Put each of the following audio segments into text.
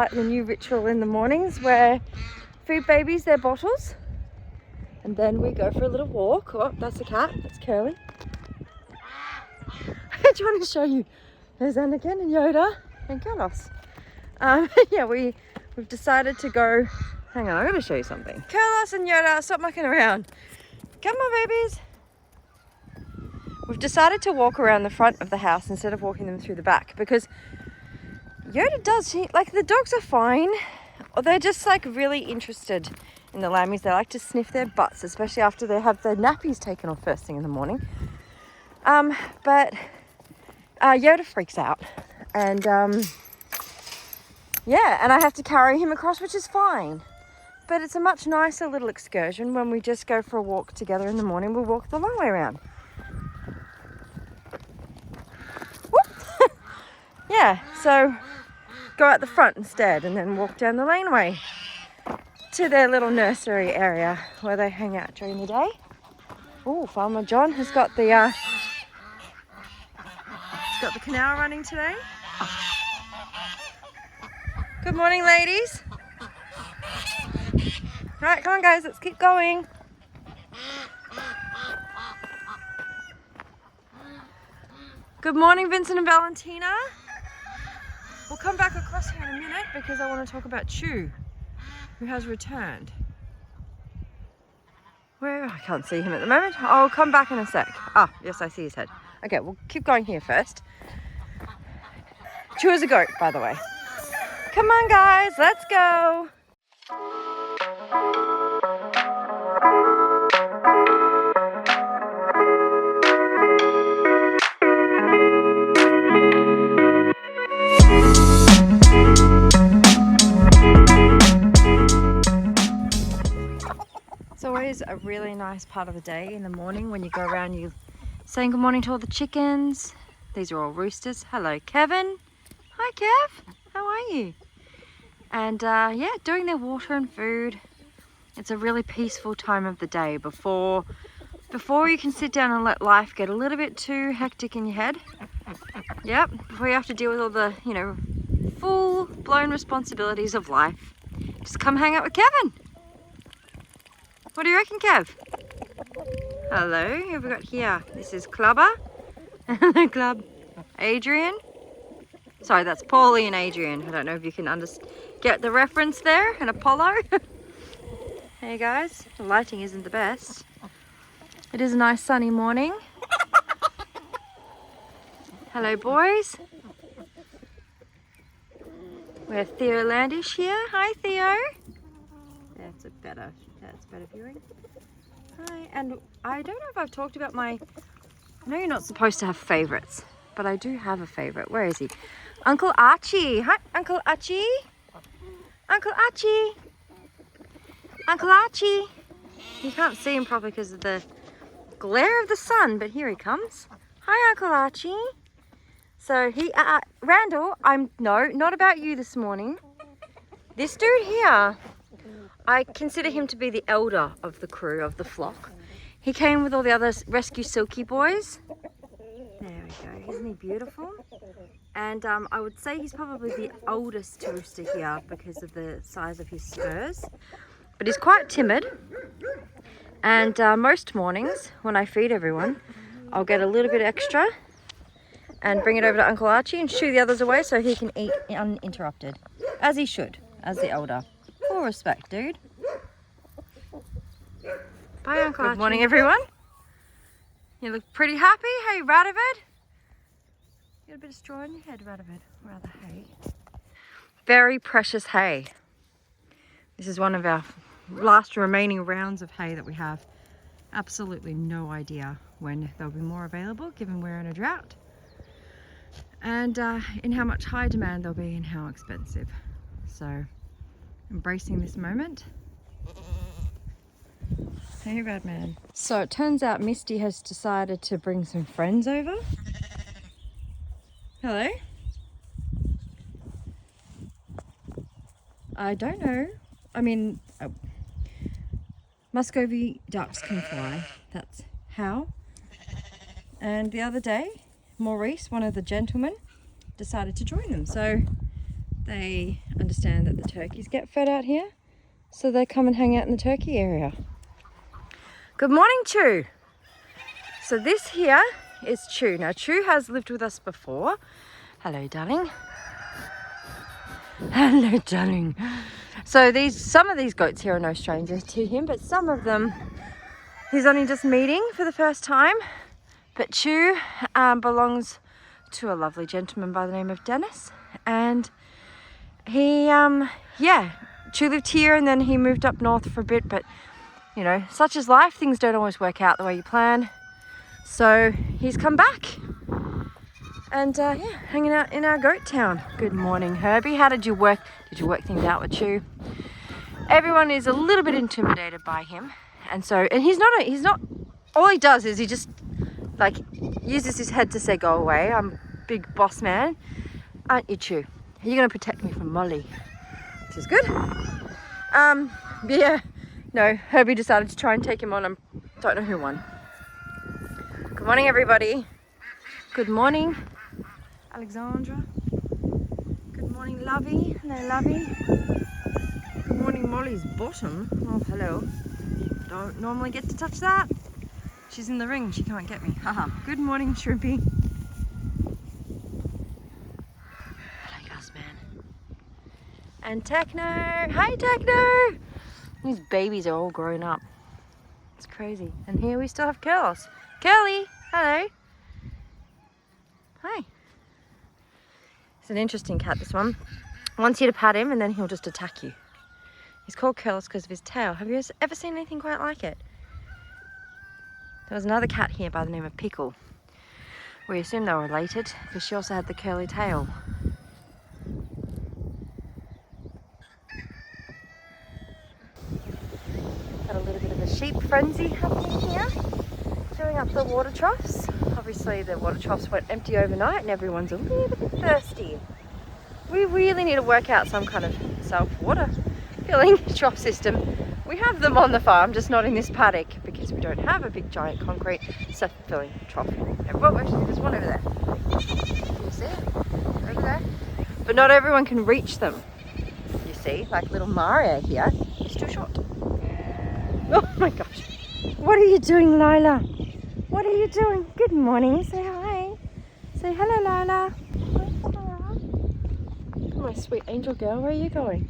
slightly new ritual in the mornings where feed babies their bottles. And then we go for a little walk. Oh, that's a cat. That's curling. I just want to show you. There's Anakin and Yoda and Cuddles. Yeah, we've decided to go. Hang on, I'm going to show you something. Cuddles and Yoda, stop mucking around. Come on, babies. We've decided to walk around the front of the house instead of walking them through the back because Yoda does, like the dogs are fine. Or they're just like really interested in the lammies. They like to sniff their butts, especially after they have their nappies taken off first thing in the morning. But Yoda freaks out. And yeah, and I have to carry him across, which is fine. But it's a much nicer little excursion when we just go for a walk together in the morning. We'll walk the long way around. Yeah, so go out the front instead and then walk down the laneway to their little nursery area where they hang out during the day. Oh, Farmer John has got the canal running today. Good morning, ladies. Right, come on guys, let's keep going. Good morning, Vincent and Valentina. We'll come back across here in a minute because I want to talk about Chew, who has returned. Where? I can't see him at the moment. I'll come back in a sec. Ah, yes, I see his head. Okay, we'll keep going here first. Chew is a goat, by the way. Come on, guys, let's go. It's always a really nice part of the day in the morning when you go around, you saying good morning to all the chickens. These are all roosters. Hello, Kevin. Hi, Kev. How are you? And yeah, doing their water and food. It's a really peaceful time of the day before you can sit down and let life get a little bit too hectic in your head. Yep, before you have to deal with all the, you know, full-blown responsibilities of life. Just come hang out with Kevin. What do you reckon, Kev? Hello, who have we got here? This is Clubber. The club. Adrian. Sorry, that's Paulie and Adrian. I don't know if you can get the reference there. And Apollo. Hey guys, the lighting isn't the best. It is a nice sunny morning. Hello, boys. We have Theo Landish here. Hi, Theo. That's better viewing. Hi, and I don't know if I've talked about I know you're not supposed to have favourites, but I do have a favourite. Where is he? Uncle Archie. Hi, Uncle Archie. Uncle Archie. Uncle Archie. You can't see him properly because of the glare of the sun, but here he comes. Hi, Uncle Archie. So Randall, no, not about you this morning. This dude here, I consider him to be the elder of the crew, of the flock. He came with all the other rescue silky boys. There we go, isn't he beautiful? And I would say he's probably the oldest rooster here because of the size of his spurs. But he's quite timid. And most mornings when I feed everyone, I'll get a little bit extra and bring it over to Uncle Archie and shoo the others away so he can eat uninterrupted. As he should, as the elder. Full respect, dude. Bye, Uncle Archie. Good morning, everyone. You look pretty happy. Hey, Radovid. You got a bit of straw in your head, Radovid. Rather hay. Very precious hay. This is one of our last remaining rounds of hay that we have. Absolutely no idea when there'll be more available, given we're in a drought. And in how much high demand there'll be and how expensive. So, embracing this moment. Hey, Radman. So it turns out Misty has decided to bring some friends over. Hello? I don't know. I mean, Muscovy ducks can fly. That's how. And the other day, Maurice, one of the gentlemen, decided to join them. So they understand that the turkeys get fed out here, so they come and hang out in the turkey area. Good morning, Chew. So this here is Chew. Now Chew has lived with us before. Hello, darling. Hello, darling. So some of these goats here are no strangers to him, but some of them he's only just meeting for the first time. But Chew belongs to a lovely gentleman by the name of Dennis, and he Chew lived here and then he moved up north for a bit, but you know, such is life, things don't always work out the way you plan. So he's come back and hanging out in our goat town. Good morning, Herbie. How did you work things out with Chew? Everyone is a little bit intimidated by him, and he's not all he does is he just like uses his head to say go away, I'm big boss man, aren't you, Chew? You're gonna protect me from Molly, which is good. No, Herbie decided to try and take him on. I don't know who won. Good morning, everybody. Good morning, Alexandra. Good morning, Lovey. Hello, Lovey. Good morning, Molly's bottom. Oh, hello. Don't normally get to touch that. She's in the ring, she can't get me. Haha. Good morning, Shrimpy. Hello, Gus man. And Techno. Hi, Techno. These babies are all grown up. It's crazy. And here we still have Curls. Curly, hello. Hi. It's an interesting cat, this one. Wants you to pat him and then he'll just attack you. He's called Curls because of his tail. Have you ever seen anything quite like it? There was another cat here by the name of Pickle. We assume they were related because she also had the curly tail. Got a little bit of a sheep frenzy happening here. Filling up the water troughs. Obviously the water troughs went empty overnight and everyone's a little bit thirsty. We really need to work out some kind of self-water filling trough system. We have them on the farm, just not in this paddock because we don't have a big giant concrete self-filling trough. Well, actually there's one over there. Can you see it? Over there. But not everyone can reach them. You see, like little Mario here, he's too short. Oh my gosh. What are you doing, Lila? What are you doing? Good morning. Say hi. Say hello, Lila. My sweet angel girl, where are you going?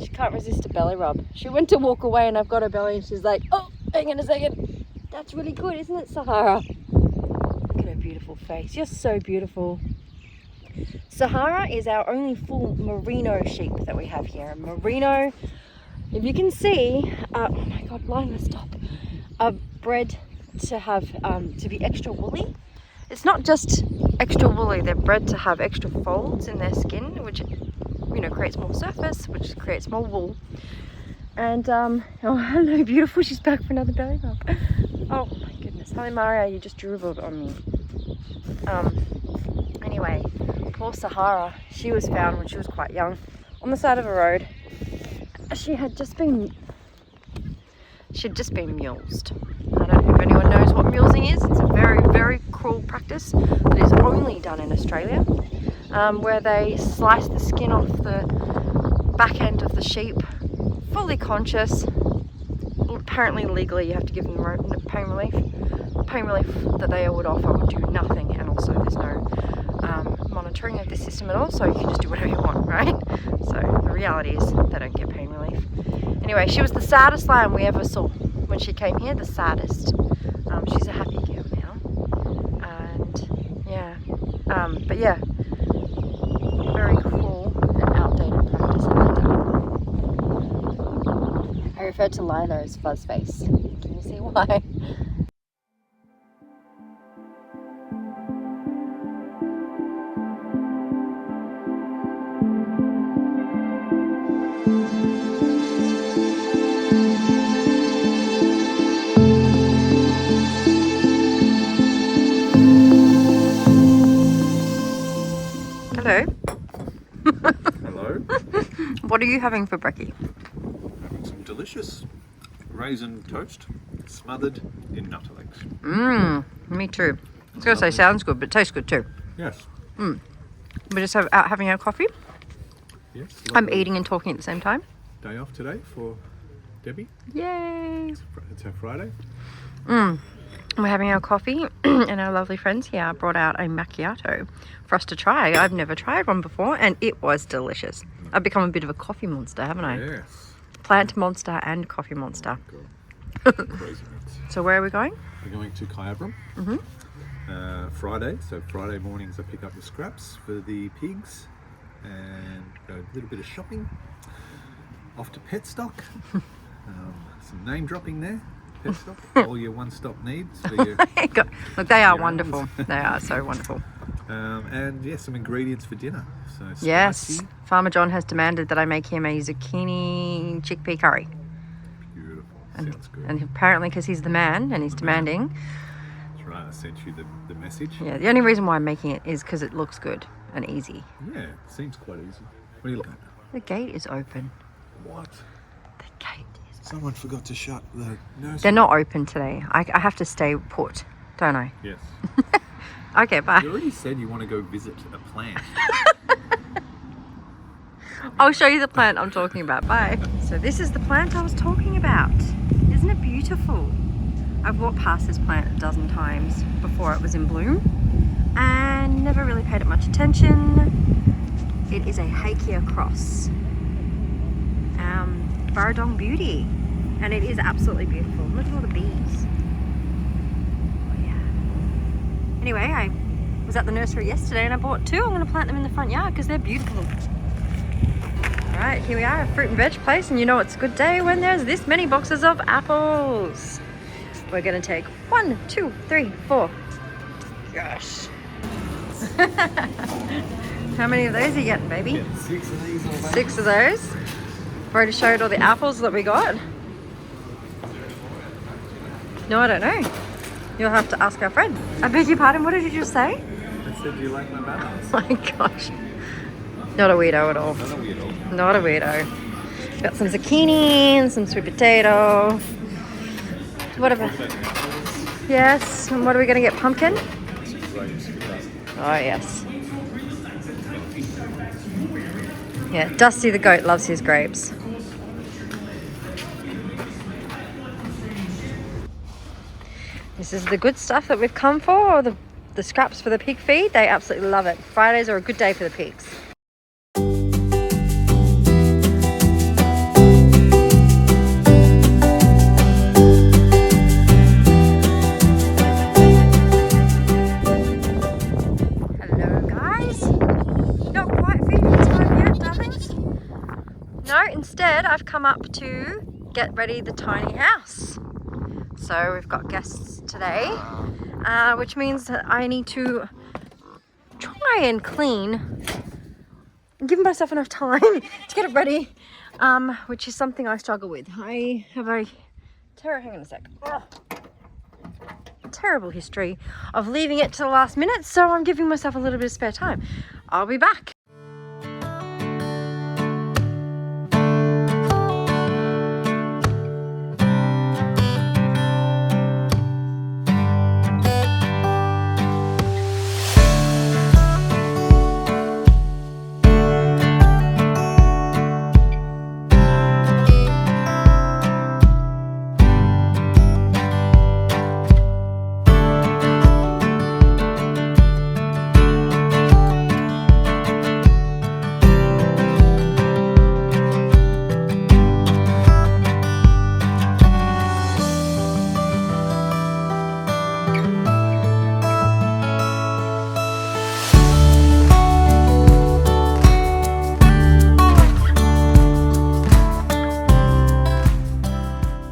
She can't resist a belly rub. She went to walk away and I've got her belly and she's like, oh, hang on a second. That's really good, isn't it, Sahara? Look at her beautiful face. You're so beautiful. Sahara is our only full merino sheep that we have here. Merino, if you can see, oh my God, Lila, stop. Are bred to have, to be extra woolly. It's not just extra woolly, they're bred to have extra folds in their skin, which, you know, creates more surface, which creates more wool. And, oh, hello, beautiful, she's back for another belly rub. Oh my goodness, hi Maria, you just dribbled on me. Anyway, poor Sahara, she was found when she was quite young on the side of a road. She'd just been mulesed. I don't know if anyone knows what mulesing is. It's a very, very cruel practice that is only done in Australia, where they slice the skin off the back end of the sheep, fully conscious. Apparently legally you have to give them pain relief. Pain relief that they would offer would do nothing, and also there's no monitoring of the system at all, so you can just do whatever you want, right? So the reality is they don't get pain relief. Anyway, she was the saddest lamb we ever saw when she came here, the saddest. She's a happy girl now, and yeah, but yeah, very cruel and outdated practice at the time. I referred to Lila as Fuzzface. Can you see why? Hello. Hello. What are you having for brekkie? Having some delicious raisin toast smothered in nutmegs. Me too. I was going to say sounds good, but it tastes good too. Yes. We're just having our coffee. Yes. I'm lovely eating and talking at the same time. Day off today for Debbie. Yay! It's her Friday. We're having our coffee and our lovely friends here brought out a macchiato for us to try. I've never tried one before and it was delicious. I've become a bit of a coffee monster, haven't I? Yes. Plant monster and coffee monster. Oh, God. Crazy nuts. So where are we going? We're going to Kyabram. Friday. So Friday mornings I pick up the scraps for the pigs and go a little bit of shopping. Off to Petstock. Some name dropping there. Petstock. All your one-stop needs for your Look, they are your wonderful. animals. They are so wonderful. And yeah, some ingredients for dinner. So spicy. Yes, Farmer John has demanded that I make him a zucchini chickpea curry. Beautiful. Sounds good. And apparently because he's the man and he's demanding. That's right. I sent you the message. Yeah, the only reason why I'm making it is because it looks good and easy. Yeah, it seems quite easy. What are you looking at? The gate is open. What? The gate is open. Someone forgot to shut the nursery. They're not open today. I have to stay put, don't I? Yes. Okay, bye. You already said you want to go visit a plant. I'll show you the plant I'm talking about. Bye. So this is the plant I was talking about. Isn't it beautiful? I've walked past this plant a dozen times before it was in bloom and never really paid it much attention. It is a Hakea cross. Baradong Beauty. And it is absolutely beautiful. Look at all the bees. Oh yeah. Anyway, I was at the nursery yesterday and I bought two. I'm going to plant them in the front yard because they're beautiful. Alright, here we are, a fruit and veg place, and you know it's a good day when there's this many boxes of apples. We're going to take 1, 2, 3, 4. Gosh. How many of those are you getting, baby? Yeah, 6 of these. 6 of those. I've already showed all the apples that we got. No, I don't know. You'll have to ask our friend. I beg your pardon, what did you just say? I said, do you like my bananas? Oh my gosh. Not a weirdo at all. Not a weirdo. Not a weirdo. Got some zucchini and some sweet potato. Whatever. Yes. And what are we going to get? Pumpkin? Oh, yes. Yeah, Dusty the goat loves his grapes. This is the good stuff that we've come for, or the scraps for the pig feed. They absolutely love it. Fridays are a good day for the pigs. No, instead I've come up to get ready the tiny house. So we've got guests today, which means that I need to try and clean and give myself enough time to get it ready, which is something I struggle with. I have a hang on a sec. Terrible history of leaving it to the last minute, so I'm giving myself a little bit of spare time. I'll be back.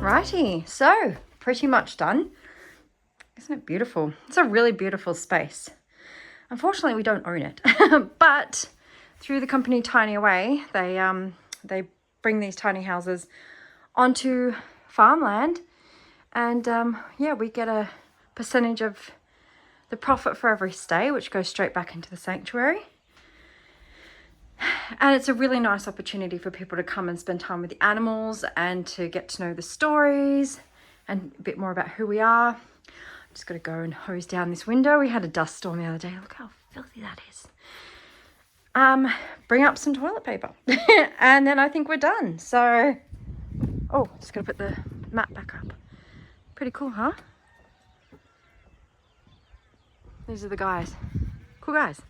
Righty, so pretty much done. Isn't it beautiful? It's a really beautiful space. Unfortunately, we don't own it, but through the company Tiny Away, they bring these tiny houses onto farmland, and yeah, we get a percentage of the profit for every stay, which goes straight back into the sanctuary. And it's a really nice opportunity for people to come and spend time with the animals and to get to know the stories and a bit more about who we are. I'm just going to go and hose down this window. We had a dust storm the other day. Look how filthy that is. bring up some toilet paper. And then I think we're done. So, oh, just gotta put the mat back up. Pretty cool, huh? These are the guys. Cool guys.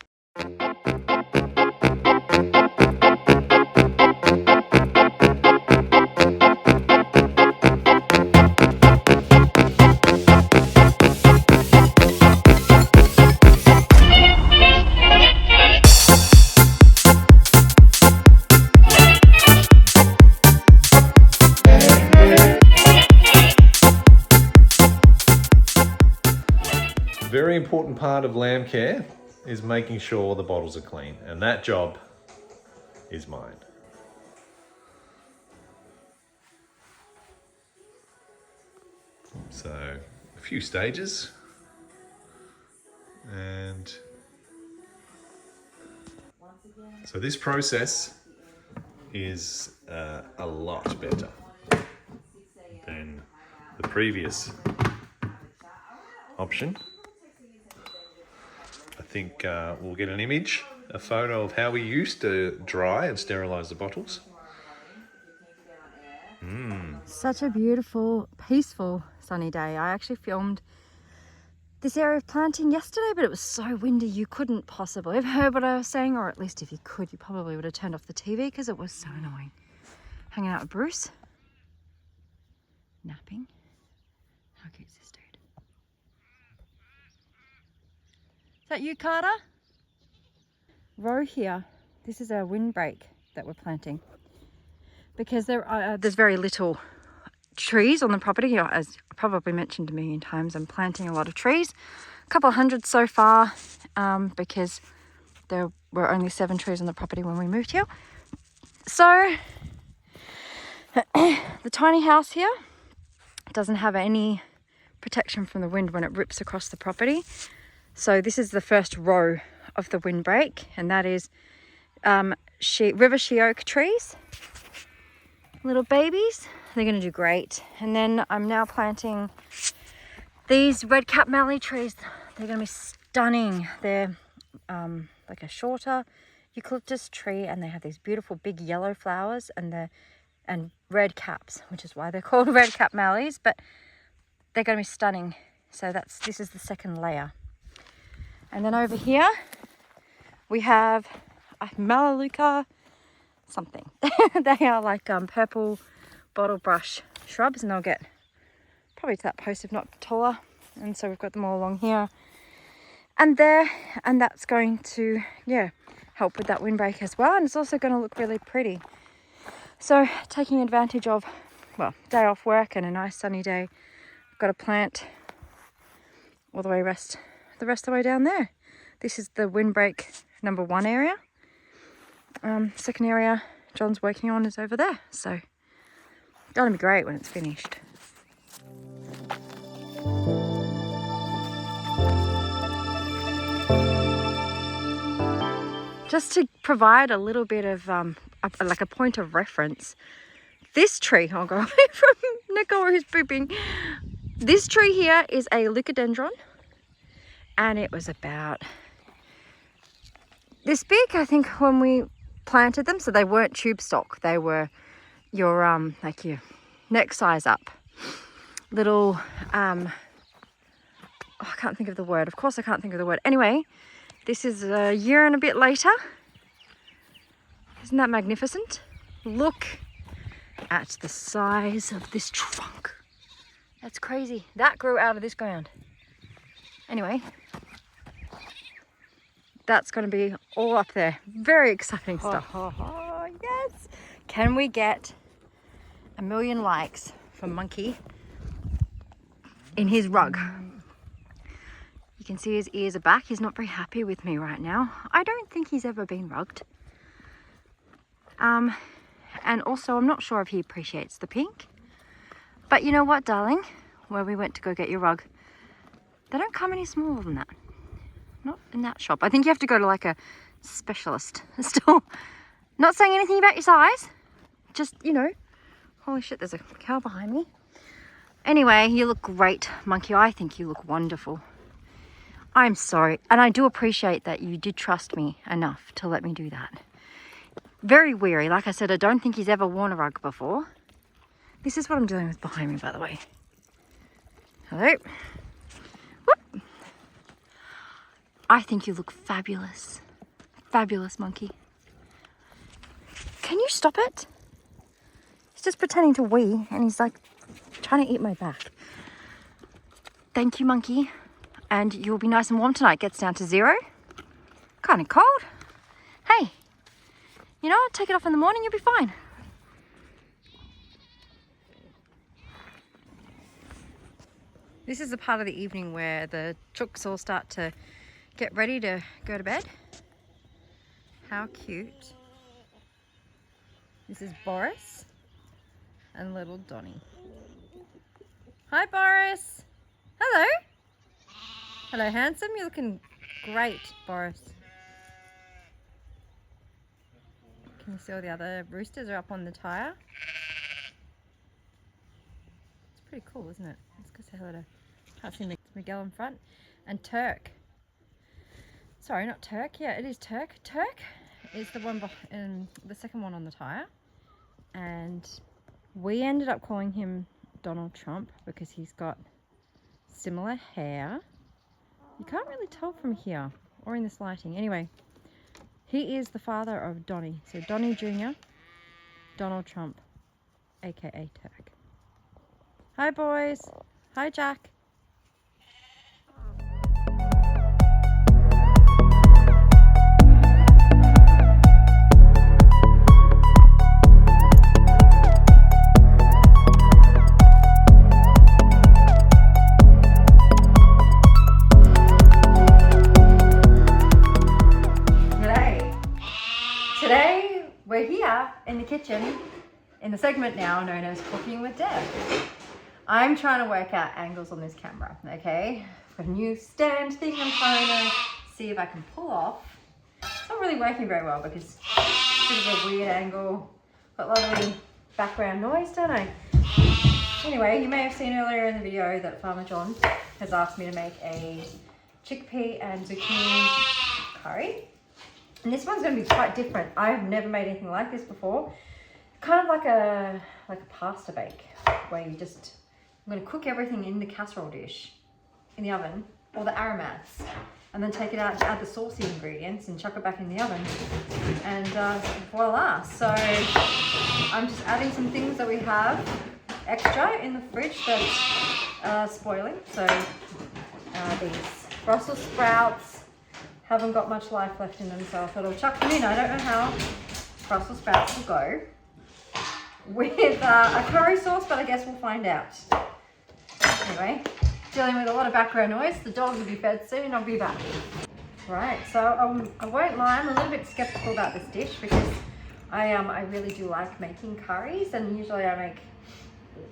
Very important part of lamb care is making sure the bottles are clean, and that job is mine. So a few stages, and so this process is a lot better than the previous option. I think we'll get an image, a photo of how we used to dry and sterilize the bottles. Such a beautiful, peaceful, sunny day. I actually filmed this area of planting yesterday, but it was so windy you couldn't possibly have heard what I was saying, or at least if you could, you probably would have turned off the TV because it was so annoying. Hanging out with Bruce, napping. How cute is this dude? Is that you, Carter? Row here, this is a windbreak that we're planting because there's very little trees on the property. As I probably mentioned a million times, I'm planting a lot of trees, a couple of hundred so far, because there were only 7 trees on the property when we moved here. So the tiny house here doesn't have any protection from the wind when it rips across the property. So this is the first row of the windbreak, and that is river she oak trees, little babies. They're going to do great. And then I'm now planting these red cap mallee trees. They're going to be stunning. They're like a shorter eucalyptus tree, and they have these beautiful big yellow flowers and red caps, which is why they're called red cap mallees. But they're going to be stunning. So this is the second layer. And then over here we have a Melaleuca something. They are like purple bottle brush shrubs, and they'll get probably to that post if not taller. And so we've got them all along here and there, and that's going to help with that windbreak as well, and it's also going to look really pretty. So taking advantage of, well, day off work and a nice sunny day, I've got a plant all the way the rest of the way down there. This is the windbreak number 1 area. Second area John's working on is over there, so gonna be great when it's finished. Just to provide a little bit of like a point of reference, this tree, I'll go away from Nicole who's pooping. This tree here is a leucadendron, and it was about this big, I think, when we planted them. So they weren't tube stock, they were your like your neck size up little I can't think of the word. Of course I can't think of the word. Anyway, this is a year and a bit later. Isn't that magnificent? Look at the size of this trunk. That's crazy. That grew out of this ground. Anyway, that's going to be all up there. Very exciting stuff. Yes. Can we get 1 million likes for Monkey in his rug? You can see his ears are back. He's not very happy with me right now. I don't think he's ever been rugged. And also I'm not sure if he appreciates the pink. But you know what, darling? Where we went to go get your rug, they don't come any smaller than that. Not in that shop. I think you have to go to like a specialist store. Not saying anything about your size. Just, you know. Holy shit, there's a cow behind me. Anyway, you look great, Monkey. I think you look wonderful. I'm sorry, and I do appreciate that you did trust me enough to let me do that. Very weary. Like I said, I don't think he's ever worn a rug before. This is what I'm dealing with behind me, by the way. Hello. Whoop. I think you look fabulous. Fabulous, monkey. Can you stop it? He's just pretending to wee, and he's like trying to eat my back. Thank you, monkey. And you'll be nice and warm tonight. Gets down to 0. Kind of cold. Hey, you know what? Take it off in the morning, you'll be fine. This is the part of the evening where the chooks all start to get ready to go to bed. How cute. This is Boris and little Donnie. Hi, Boris. Hello. Hello, handsome. You're looking great, Boris. Can you see all the other roosters are up on the tire? It's pretty cool, isn't it? Let's go say hello to... Can't see Miguel in front. And Turk. Sorry, not Turk. Yeah, it is Turk. Turk is the one behind, the second one on the tire. And we ended up calling him Donald Trump because he's got similar hair. You can't really tell from here or in this lighting. Anyway, he is the father of Donnie. So Donnie Jr., Donald Trump, aka Turk. Hi, boys. Hi, Jack. Today, we're here in the kitchen in the segment now known as Cooking with Deb. I'm trying to work out angles on this camera, okay? I've got a new stand thing I'm trying to see if I can pull off. It's not really working very well because it's a bit of a weird angle. Got lovely background noise, don't I? Anyway, you may have seen earlier in the video that Farmer John has asked me to make a chickpea and zucchini curry. And this one's going to be quite different. I've never made anything like this before. Kind of like a pasta bake, where you just, I'm going to cook everything in the casserole dish in the oven, all the aromats, and then take it out and add the saucy ingredients and chuck it back in the oven, and voila. So I'm just adding some things that we have extra in the fridge that's spoiling. So these Brussels sprouts haven't got much life left in them, so I thought I'll chuck them in. I don't know how Brussels sprouts will go with a curry sauce, but I guess we'll find out. Anyway, dealing with a lot of background noise. The dogs will be fed soon. I'll be back. Right, so I won't lie, I'm a little bit skeptical about this dish because I really do like making curries, and usually I make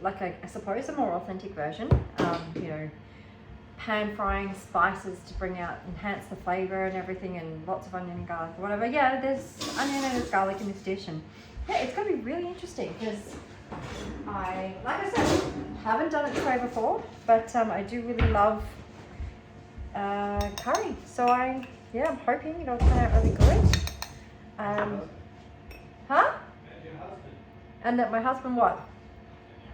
like I suppose a more authentic version. You know, pan frying spices to enhance the flavor and everything, and lots of onion and garlic or whatever. Yeah, there's onion and there's garlic in this dish, and yeah, it's going to be really interesting because like I said, haven't done it this way before, but I do really love curry. So I'm hoping it'll turn out really good. And that my husband what?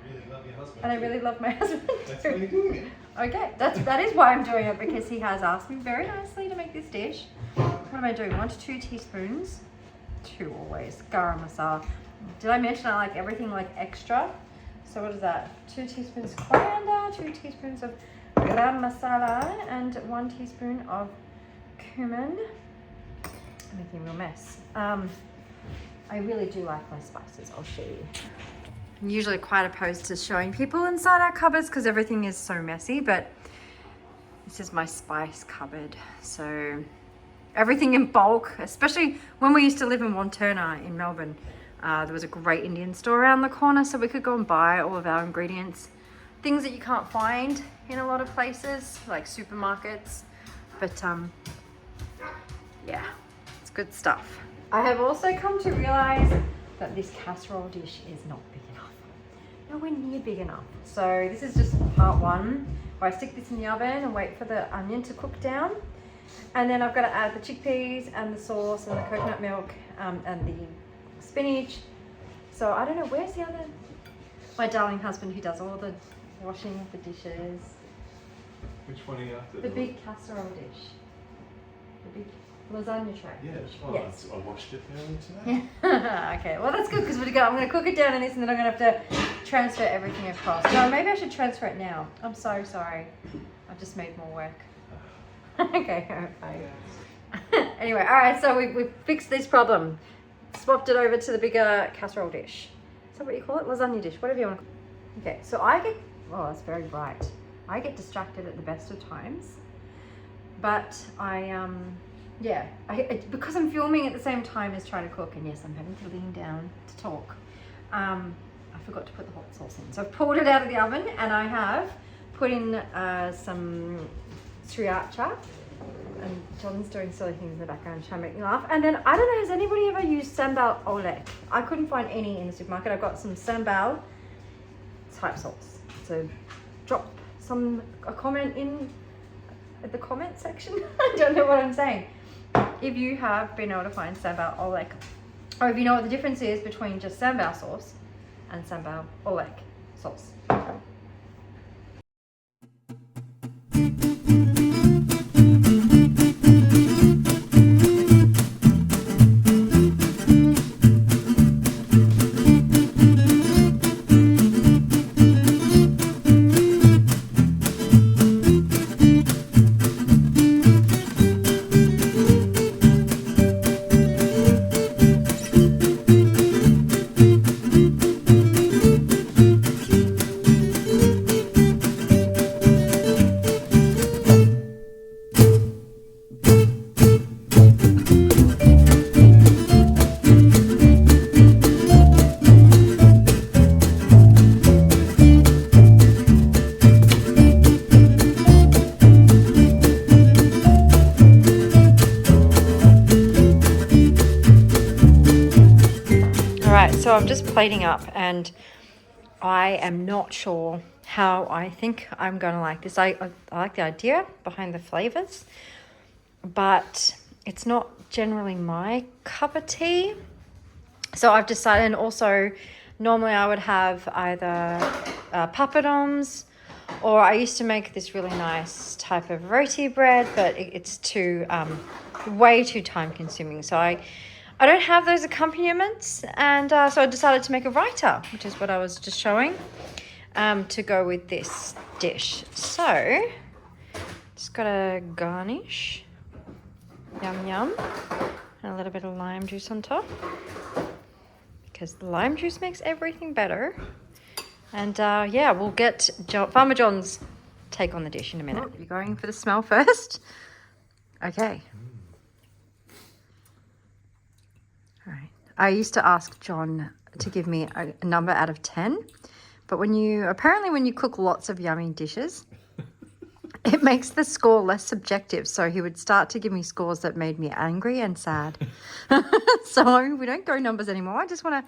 Really love your husband. And I really love my husband. That's why you're doing it. Okay, that is why I'm doing it, because he has asked me very nicely to make this dish. What am I doing? 1 to 2 teaspoons. 2 always. Garam masala. Did I mention I like everything like extra? So what is that? 2 teaspoons coriander, 2 teaspoons of garam masala, and 1 teaspoon of cumin. I'm making a real mess. I really do like my spices. I'll show you. I'm usually quite opposed to showing people inside our cupboards because everything is so messy, but this is my spice cupboard. So everything in bulk, especially when we used to live in Wantirna in Melbourne. There was a great Indian store around the corner, so we could go and buy all of our ingredients. Things that you can't find in a lot of places, like supermarkets. But yeah, it's good stuff. I have also come to realize that this casserole dish is not big enough. Now nowhere near big enough. So this is just part one, where I stick this in the oven and wait for the onion to cook down. And then I've got to add the chickpeas and the sauce and the coconut milk and the spinach. So I don't know, where's the other? My darling husband who does all the washing of the dishes. Which one are you after? The big casserole dish. The big lasagna tray. Yeah, dish. well, Yes. I washed it earlier today. Okay, well that's good because I'm going to cook it down in this and then I'm going to have to transfer everything across. No, maybe I should transfer it now. I'm so sorry. I've just made more work. Okay, bye. Anyway, alright, so we fixed this problem. Swapped it over to the bigger casserole dish. Is that what you call it? Lasagna dish, whatever you want to call it. Okay, so I get, oh, that's very bright. I get distracted at the best of times. But because I'm filming at the same time as trying to cook, and yes, I'm having to lean down to talk. I forgot to put the hot sauce in. So I've pulled it out of the oven and I have put in some sriracha. And John's doing silly things in the background trying to make me laugh. And then, I don't know, has anybody ever used sambal olek? I couldn't find any in the supermarket. I've got some sambal type sauce. So drop a comment in at the comment section. I don't know what I'm saying. If you have been able to find sambal olek, or if you know what the difference is between just sambal sauce and sambal olek sauce. So I'm just plating up and I am not sure how I think I'm going to like this. I like the idea behind the flavors, but it's not generally my cup of tea. So I've decided, and also normally I would have either papadums, or I used to make this really nice type of roti bread, but it's too way too time consuming. So I don't have those accompaniments, and so I decided to make a raita, which is what I was just showing, to go with this dish. So, just gotta garnish, yum yum, and a little bit of lime juice on top, because the lime juice makes everything better. And yeah, we'll get Farmer John's take on the dish in a minute. You're going for the smell first? Okay. I used to ask John to give me a number out of 10, but when you cook lots of yummy dishes, it makes the score less subjective. So he would start to give me scores that made me angry and sad. So we don't go numbers anymore. I just want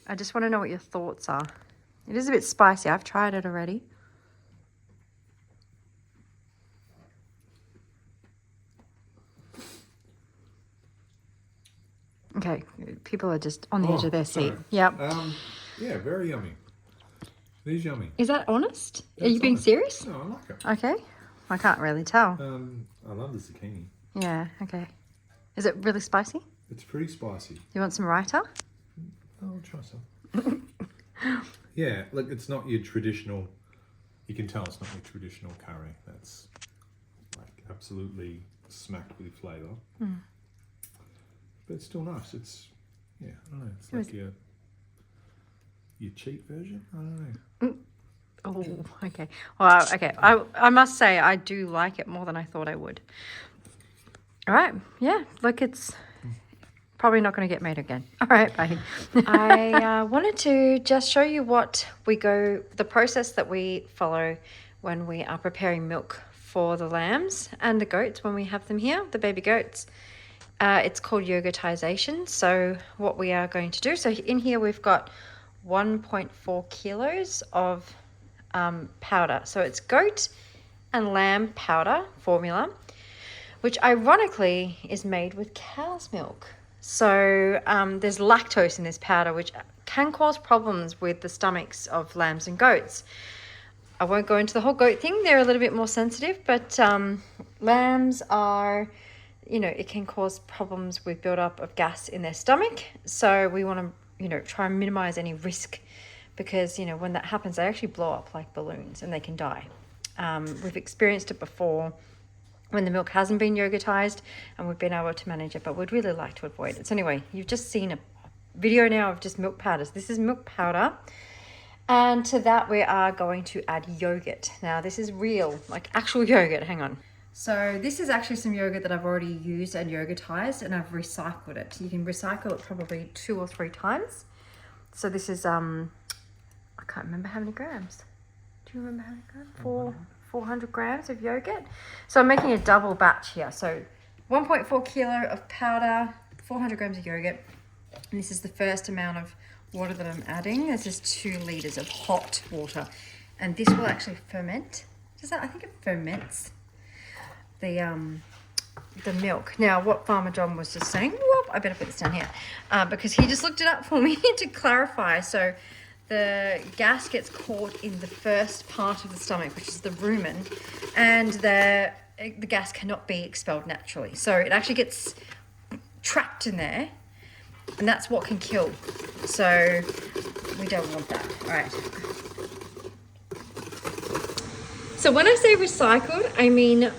to know what your thoughts are. It is a bit spicy. I've tried it already. Okay, people are just on the edge of their seat. Yep. Yeah, very yummy. It is yummy. Is that honest? That's are you being honest. serious? No, I like it. Okay. I can't really tell. I love the zucchini. Yeah, okay. Is it really spicy? It's pretty spicy. You want some raita? I'll try some. Yeah, look, it's not your traditional, you can tell it's not your traditional curry. That's like absolutely smacked with flavour. Mm. But it's still nice. It's, yeah, I don't know. It's like your cheap version. I don't know. Oh, okay. Well, okay. I must say I do like it more than I thought I would. All right. Yeah. Look, it's probably not going to get made again. All right. Bye. I wanted to just show you the process that we follow when we are preparing milk for the lambs and the goats when we have them here, the baby goats. It's called yoghurtization. So what we are going to do, so in here we've got 1.4 kilos of powder. So it's goat and lamb powder formula, which ironically is made with cow's milk. So there's lactose in this powder, which can cause problems with the stomachs of lambs and goats. I won't go into the whole goat thing. They're a little bit more sensitive, but lambs are, you know, it can cause problems with buildup of gas in their stomach. So we want to, you know, try and minimize any risk, because, you know, when that happens, they actually blow up like balloons and they can die. We've experienced it before when the milk hasn't been yogurtized, and we've been able to manage it, but we'd really like to avoid it. So anyway, you've just seen a video now of just milk powders. This is milk powder. And to that, we are going to add yogurt. Now, this is real, like actual yogurt. Hang on. So this is actually some yogurt that I've already used and yogurtized, and I've recycled it. You can recycle it probably 2 or 3 times. So this is, I can't remember how many grams. Do you remember how many grams? 400 grams of yogurt. So I'm making a double batch here. So 1.4 kilo of powder, 400 grams of yogurt. And this is the first amount of water that I'm adding. This is 2 liters of hot water, and this will actually ferment. Does that? I think it ferments the milk. Now, what Farmer John was just saying, whoop, I better put this down here, because he just looked it up for me to clarify. So the gas gets caught in the first part of the stomach, which is the rumen, and the gas cannot be expelled naturally. So it actually gets trapped in there, and that's what can kill. So we don't want that. All right. So when I say recycled, I mean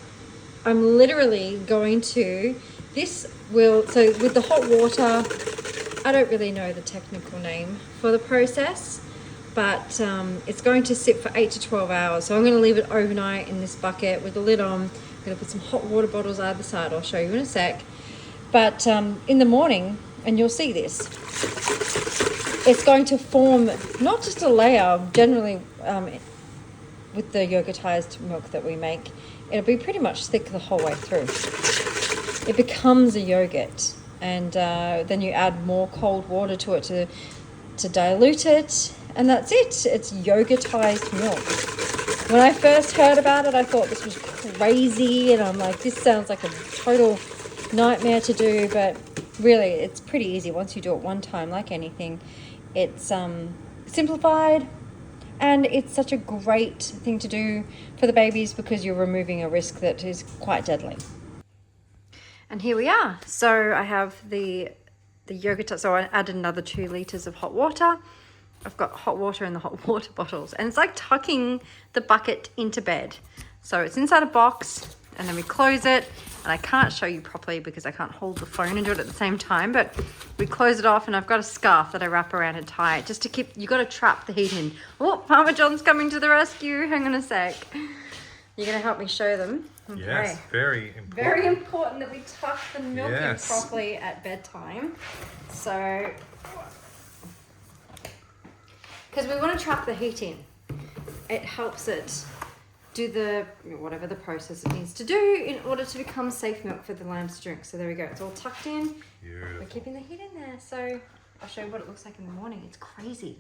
I'm literally going to, so with the hot water, I don't really know the technical name for the process, but it's going to sit for 8 to 12 hours. So I'm going to leave it overnight in this bucket with the lid on. I'm going to put some hot water bottles either side. I'll show you in a sec. But in the morning, and you'll see this, it's going to form not just a layer, generally with the yogurtized milk that we make, it'll be pretty much thick the whole way through. It becomes a yogurt, and then you add more cold water to it to dilute it, and that's it. It's yogurtized milk. When I first heard about it, I thought this was crazy, and I'm like, this sounds like a total nightmare to do, but really it's pretty easy once you do it one time. Like anything, it's simplified, and it's such a great thing to do for the babies because you're removing a risk that is quite deadly. And here we are. So I have the yogurt, so I added another 2 liters of hot water. I've got hot water in the hot water bottles, and it's like tucking the bucket into bed. So it's inside a box, and then we close it, and I can't show you properly because I can't hold the phone and do it at the same time, but we close it off, and I've got a scarf that I wrap around and tie it just to keep, you got to trap the heat in. Oh, Farmer John's coming to the rescue. Hang on a sec. You're going to help me show them? Okay. Yes, very important. Very important that we tuck the milk in Yes. properly at bedtime. So, because we want to trap the heat in. It helps it do whatever the process it needs to do in order to become safe milk for the lambs to drink. So there we go. It's all tucked in. Beautiful. We're keeping the heat in there. So I'll show you what it looks like in the morning. It's crazy.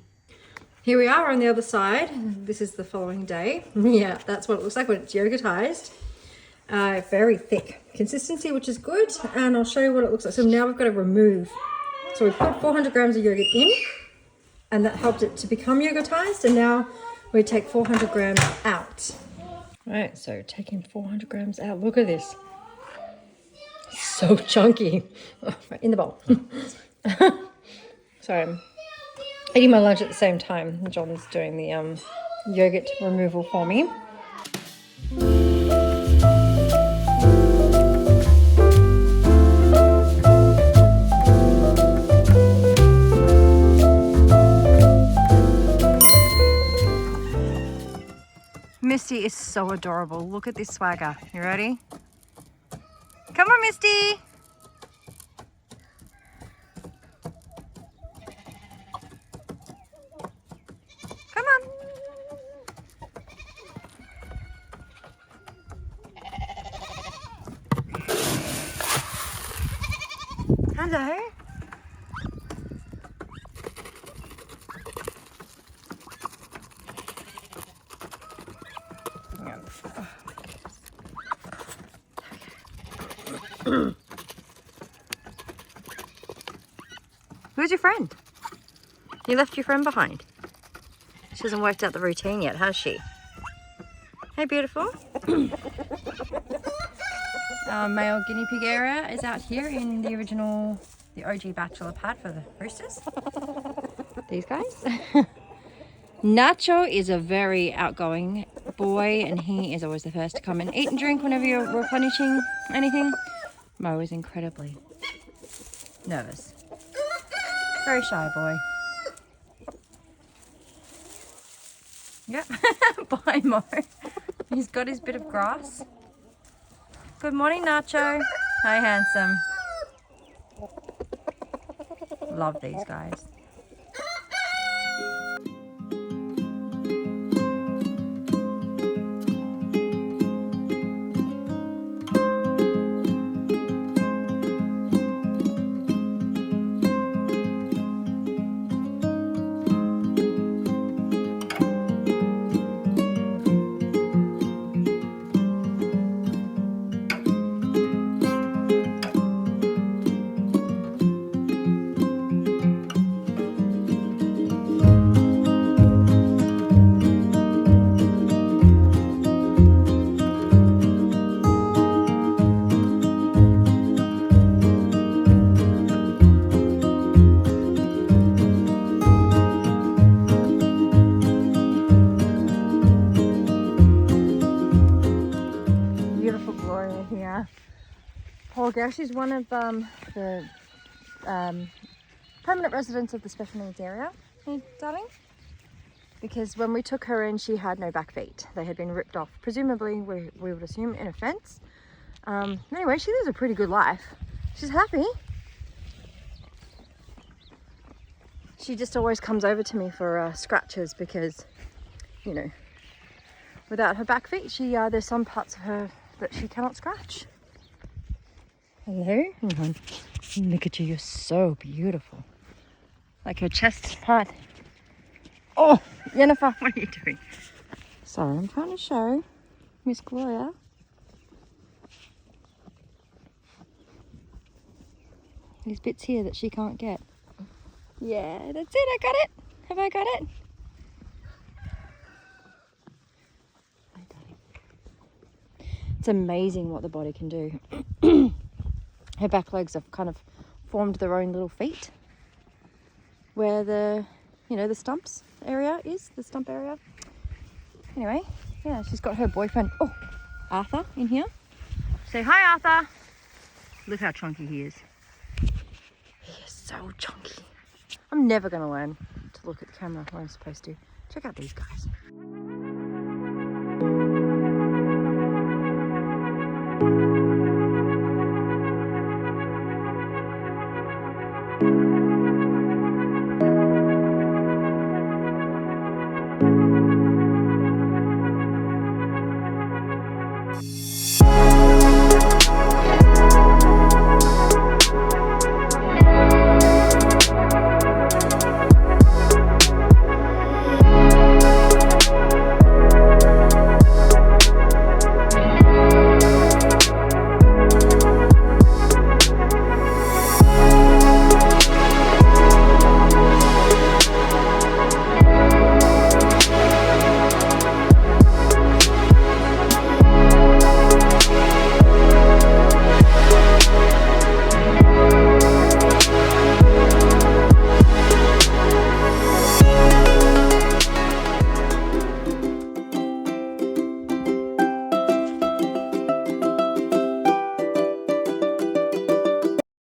Here we are on the other side. This is the following day. Yeah, that's what it looks like when it's yogurtized. Very thick consistency, which is good. And I'll show you what it looks like. So now we've got to remove. So we put 400 grams of yogurt in, and that helped it to become yogurtized. And now we take 400 grams out. All right, so taking 400 grams out. Look at this. So chunky. Oh, right in the bowl. Sorry, I'm eating my lunch at the same time. John's doing the yogurt removal for me. Misty is so adorable. Look at this swagger. You ready? Come on, Misty. Come on. Hello. Who's your friend? You left your friend behind. She hasn't worked out the routine yet, has she? Hey, beautiful. Our male guinea pig area is out here in the OG bachelor pad for the roosters. These guys. Nacho is a very outgoing boy, and he is always the first to come and eat and drink whenever you're replenishing anything. Mo is incredibly nervous. Very shy boy. Yep. Bye, Mo. He's got his bit of grass. Good morning, Nacho. Hi, handsome. Love these guys. She's one of the permanent residents of the special needs area. Hey, darling? Because when we took her in, she had no back feet. They had been ripped off, presumably, we would assume, in a fence. Anyway, she lives a pretty good life. She's happy. She just always comes over to me for scratches because, you know, without her back feet, there's some parts of her that she cannot scratch. Hello? Look at you, you're so beautiful. Like her chest part. Oh, Jennifer, what are you doing? Sorry, I'm trying to show Miss Gloria. These bits here that she can't get. Yeah, that's it, I got it. Have I got it? It's amazing what the body can do. Her back legs have kind of formed their own little feet where the stumps area is, the stump area. Anyway, yeah, she's got her boyfriend, Arthur, in here. Say hi, Arthur. Look how chunky he is. He is so chunky. I'm never going to learn to look at the camera when I'm supposed to. Check out these guys.